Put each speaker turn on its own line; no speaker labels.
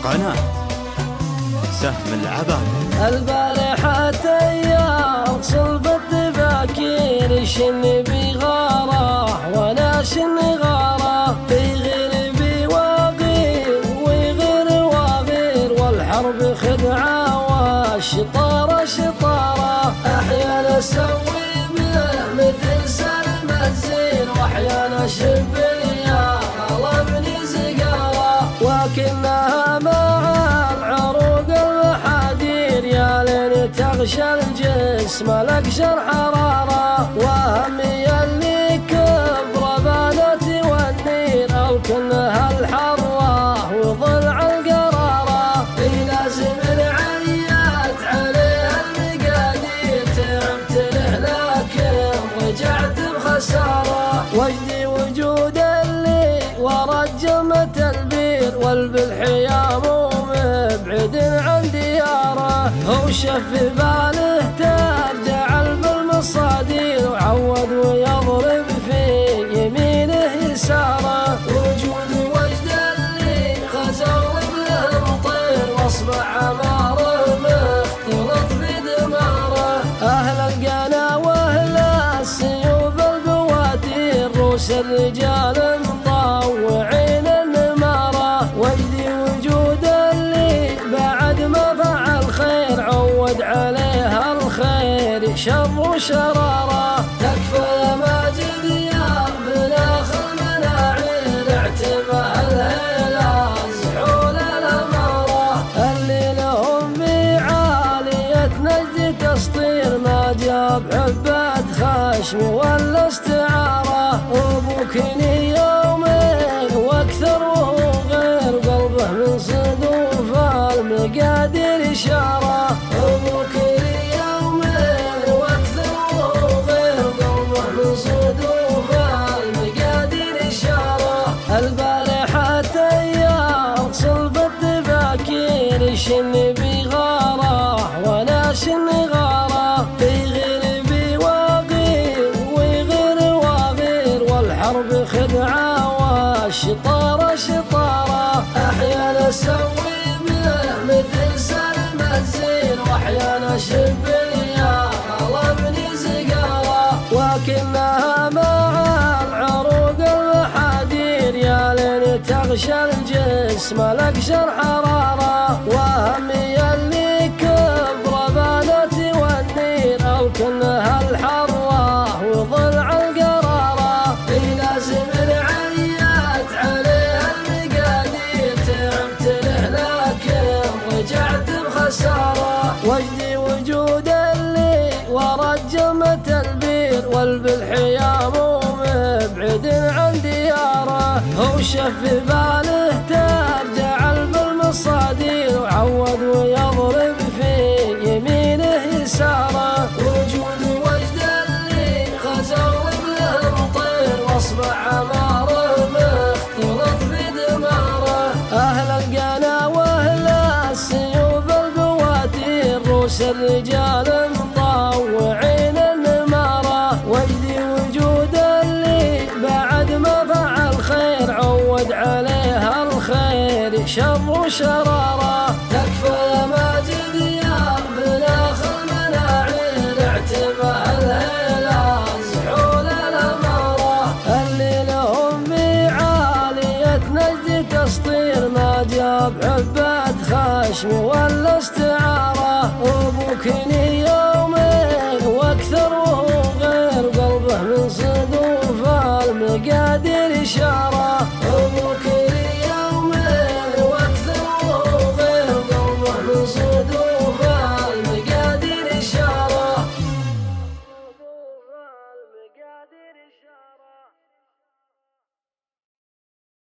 قناة سهم العباد.
البارحة أيام صلب الدفاكير شن بغارة وانا شن غارة، في غير واغير وغير واغير، والحرب خدعة والشطارة شطارة. أحيانا أسوي منه مثل سلم الزين، وأحيانا شب يا غلبني زقارة، وكنها مع العروق المحادير يا لين تغشى الجسم الأقشر حرارة. وهمي اللي كبر بانت والنير، أو كنها الحرة وضلع القرارة، في لازم العيات عليها المقادير، تعبت له لكن رجعت بخسارة. وجدي وجود اللي ورا جمة البير، والبالحيام مبعد عن دياره، هو شف باله ترجع بالمصادير، وعود ويضرب في يمينه يساره. وجود وجد اللي خزر له مطير، واصبح عماره مختلط بدماره. اهل القنا واهل السيوف البواتير، روس الرجال مطوعين النماره. وجدي وجود اللي بعد ما فعل خير، عود عليها الخير شر وشراره. تكفى يا ماجد يا بلاخ المناعير، اعتبه الهيلة زحول الاماره، اللي لهم بعالية نجد تسطير، ما جاب حبات خشم ولا استعاره. ابوكني يومين واكثر وهو غير، قلبه من صدوف المقادير اشاره. ابوكني يومين واكثر وهو غير، قلبه من صدوف المقادير اشاره. البارحة ايام صلب الدفاكير شن بغاره وانا شن غاره، في غير واغير وغير واغير، والحرب خدعة والشطارة شطارة. أحيانا أسوي منه مثل سلم الزين، وأحيانا شب يا غلبني زقارة، وكنها مع العروق المحادير يا لين تغشى الجسم الأقشر حرارة. وهمي اللي كبر بانت والنير، أو كنها الحرة وضلع القرارة، في لازم العيات عليها المقادير، تعبت له لكن رجعت بخسارة. وجدي وجود اللي ورا جمة البير، والبالحيام مبعد عن دياره، هو شف باله ترجع بالمصادير، وعود ويضرب في يمينه يساره. وجود وجد اللي خزر له مطير، واصبح عماره مختلط بدماره. اهل القنا واهل السيوف البواتير، روس الرجال مطوعين النماره. وجدي وجود اللي بعد ما فعل خير، عود عليها الخير شر وشراره. تكفى يا ماجد يا بلاخ المناعير، اعتبه الهيلة زحول الاماره، اللي لهم بعالية نجد تسطير، ما جاب حبات خشم ولا استعاره. ابوكني يومين واكثر وهو غير، قلبه من صدوف المقادير اشاره.